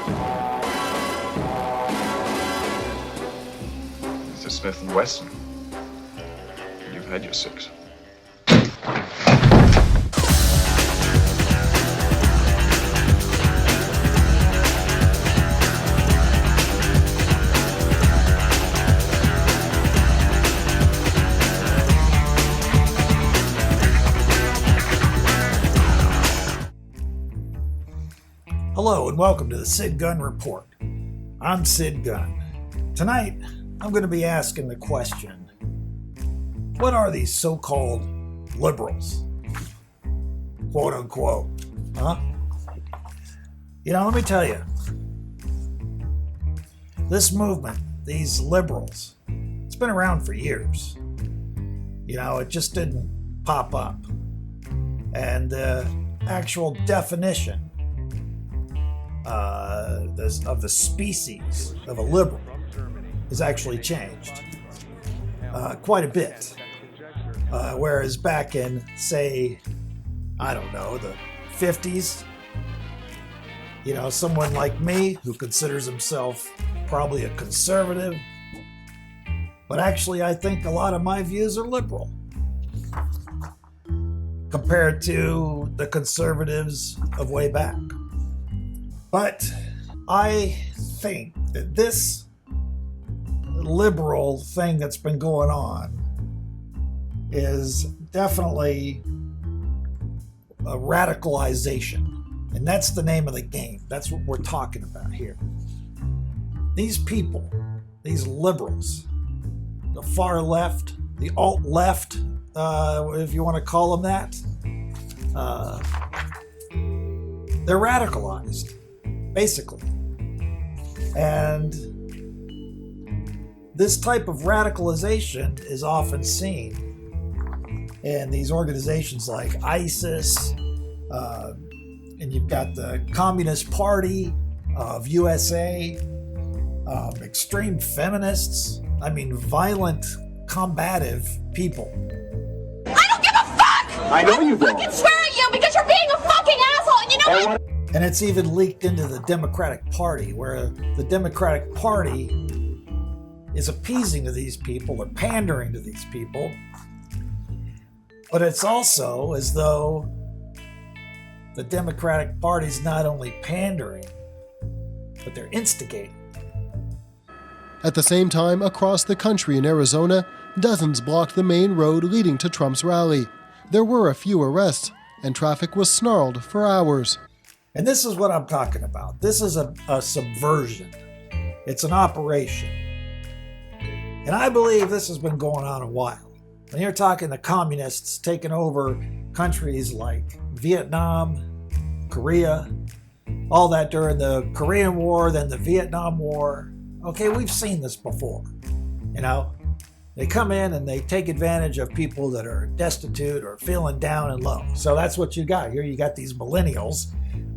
Mr. Smith and Wesson, you've had your six. Hello and welcome to the Sid Gunn Report. I'm Sid Gunn. Tonight, I'm going to be asking the question, what are these so-called liberals? Quote unquote, huh? You know, let me tell you, this movement, these liberals, it's been around for years. You know, it just didn't pop up. And the actual definition of the species of a liberal has actually changed quite a bit. Whereas back in, say, I don't know, the 50s, you know, someone like me who considers himself probably a conservative, but actually I think a lot of my views are liberal compared to the conservatives of way back. But I think that this liberal thing that's been going on is definitely a radicalization. And that's the name of the game. That's what we're talking about here. These people, these liberals, the far left, the alt-left, if you want to call them that, they're radicalized, basically. And this type of radicalization is often seen in these organizations like ISIS, and you've got the Communist Party of USA, extreme feminists, I mean violent, combative people. I don't give a fuck! I know you don't. I fucking swear at you because you're being a fucking asshole, and you know what? And it's even leaked into the Democratic Party, where the Democratic Party is appeasing to these people or pandering to these people. But it's also as though the Democratic Party's not only pandering, but they're instigating. At the same time, across the country in Arizona, dozens blocked the main road leading to Trump's rally. There were a few arrests, and traffic was snarled for hours. And this is what I'm talking about. This is a subversion. It's an operation. And I believe this has been going on a while. When you're talking the communists taking over countries like Vietnam, Korea, all that during the Korean War, then the Vietnam War. Okay, we've seen this before. You know, they come in and they take advantage of people that are destitute or feeling down and low. So that's what you got here. You got these millennials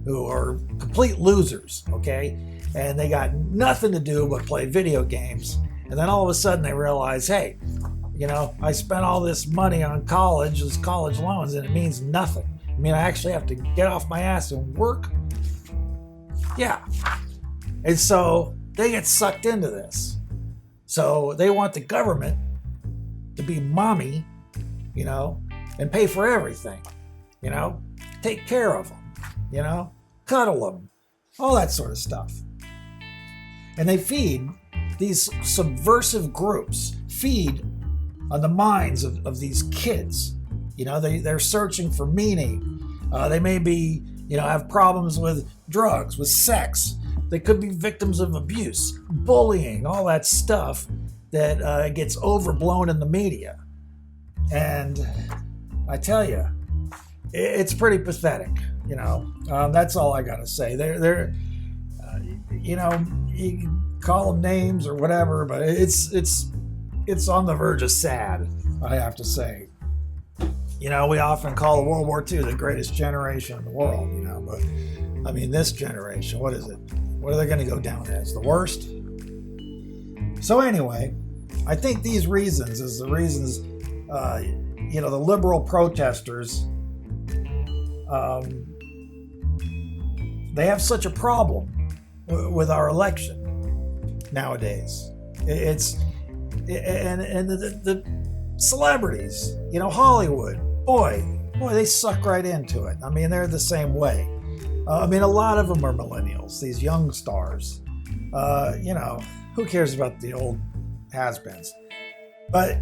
who are complete losers, okay? And they got nothing to do but play video games. And then all of a sudden they realize, hey, you know, I spent all this money on college, these college loans, and it means nothing. I mean, I actually have to get off my ass and work. Yeah. And so they get sucked into this. So they want the government to be mommy, you know, and pay for everything, you know, take care of them, you know, cuddle them, all that sort of stuff. And they feed, these subversive groups feed on the minds of these kids. You know, they're searching for meaning. They may be, you know, have problems with drugs, with sex. They could be victims of abuse, bullying, all that stuff that gets overblown in the media. And I tell you, it's pretty pathetic. You know, that's all I gotta say. They're you know, you can call them names or whatever, but it's on the verge of sad, I have to say. You know, we often call World War II the greatest generation in the world, you know, but I mean, this generation, what is it? What are they going to go down as? The worst? So anyway, I think these reasons is the reasons, you know, the liberal protesters, they have such a problem with our election nowadays. And the celebrities, Hollywood, boy, they suck right into it. I mean, they're the same way. A lot of them are millennials, these young stars. Who cares about the old has-beens? But,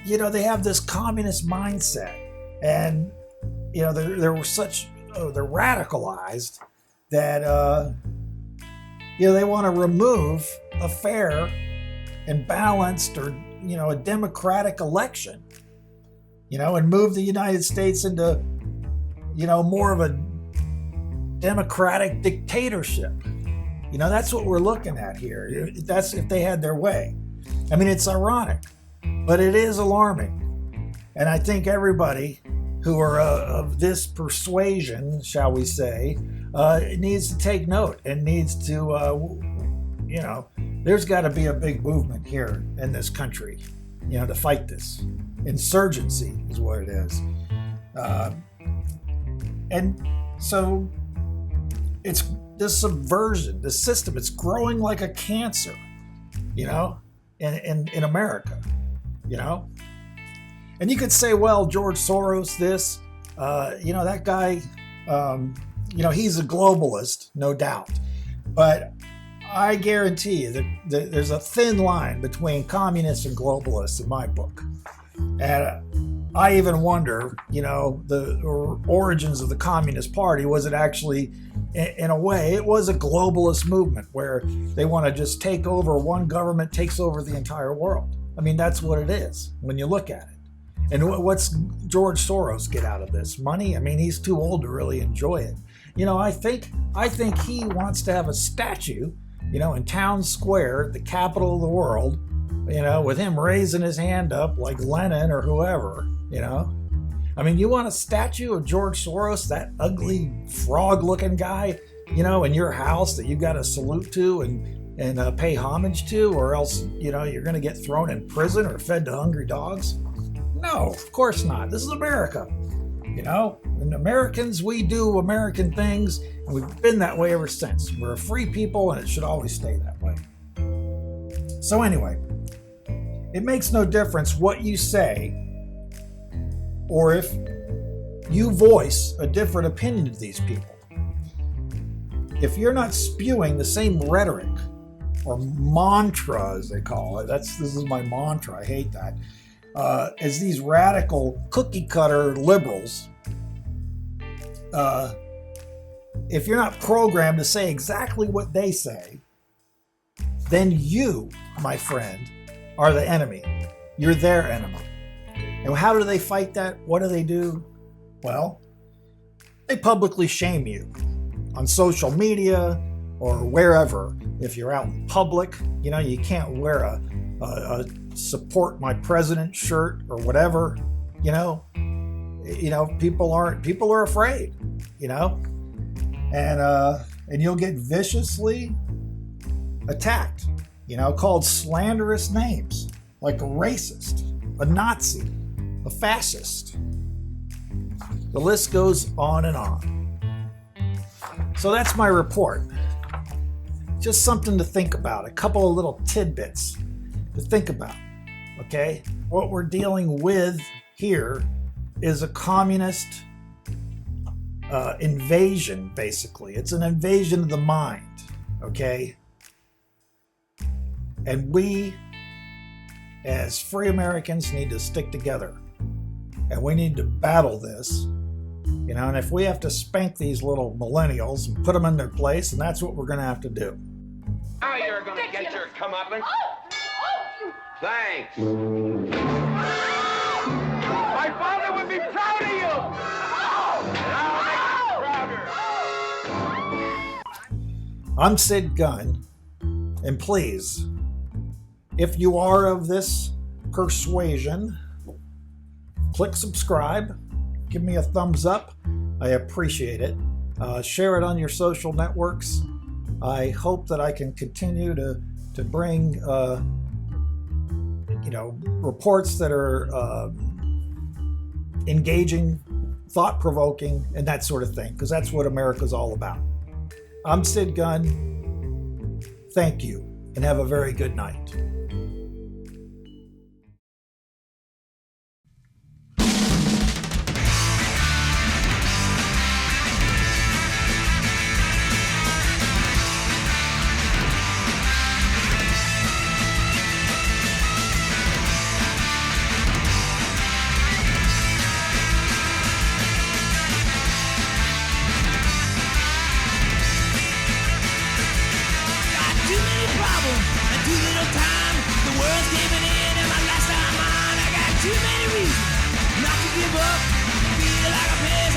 they have this communist mindset. And, they're radicalized that, they want to remove a fair and balanced or, a democratic election, and move the United States into, more of a democratic dictatorship. That's what we're looking at here. That's if they had their way. It's ironic, but it is alarming. And I think everybody who are of this persuasion, shall we say, needs to take note and needs to, there's got to be a big movement here in this country, to fight this. Insurgency is what it is. And so it's this subversion, this system, it's growing like a cancer, in America, And you could say, well, George Soros, this, that guy, he's a globalist, no doubt. But I guarantee you that there's a thin line between communists and globalists in my book. And I even wonder, the origins of the Communist Party, was it actually, in a way, it was a globalist movement where they want to just take over, one government takes over the entire world. That's what it is when you look at it. And what's George Soros get out of this? Money? he's too old to really enjoy it. I think he wants to have a statue, in Town Square, the capital of the world, with him raising his hand up like Lenin or whoever, you want a statue of George Soros, that ugly frog-looking guy, in your house that you got to salute to and pay homage to, or else, you're going to get thrown in prison or fed to hungry dogs? No, of course not. This is America, And Americans, we do American things, and we've been that way ever since. We're a free people, and it should always stay that way. So anyway, it makes no difference what you say, or if you voice a different opinion to these people. If you're not spewing the same rhetoric or mantra, as they call it, this is my mantra, I hate that, as these radical cookie-cutter liberals, if you're not programmed to say exactly what they say, then you, my friend, are the enemy. You're their enemy. And how do they fight that? What do they do? Well, they publicly shame you on social media or wherever. If you're out in public, you can't wear a support my president shirt or whatever, people are afraid, and you'll get viciously attacked, called slanderous names like a racist, a Nazi, a fascist. The list goes on and on. So that's my report. Just something to think about, a couple of little tidbits to think about, okay? What we're dealing with here is a communist invasion, basically. It's an invasion of the mind, okay? And we, as free Americans, need to stick together. And we need to battle this, and if we have to spank these little millennials and put them in their place, and that's what we're going to have to do. Now you're going to get your comeuppance. Thanks. My father would be proud of you. Now make us prouder. I'm Sid Gunn, and please, if you are of this persuasion, click subscribe, give me a thumbs up. I appreciate it. Share it on your social networks. I hope that I can continue to bring reports that are engaging, thought-provoking, and that sort of thing, because that's what America's all about. I'm Sid Gunn. Thank you, and have a very good night. Too little time, the world's caving in, and my last time on, I got too many reasons not to give up. Feel like a pest.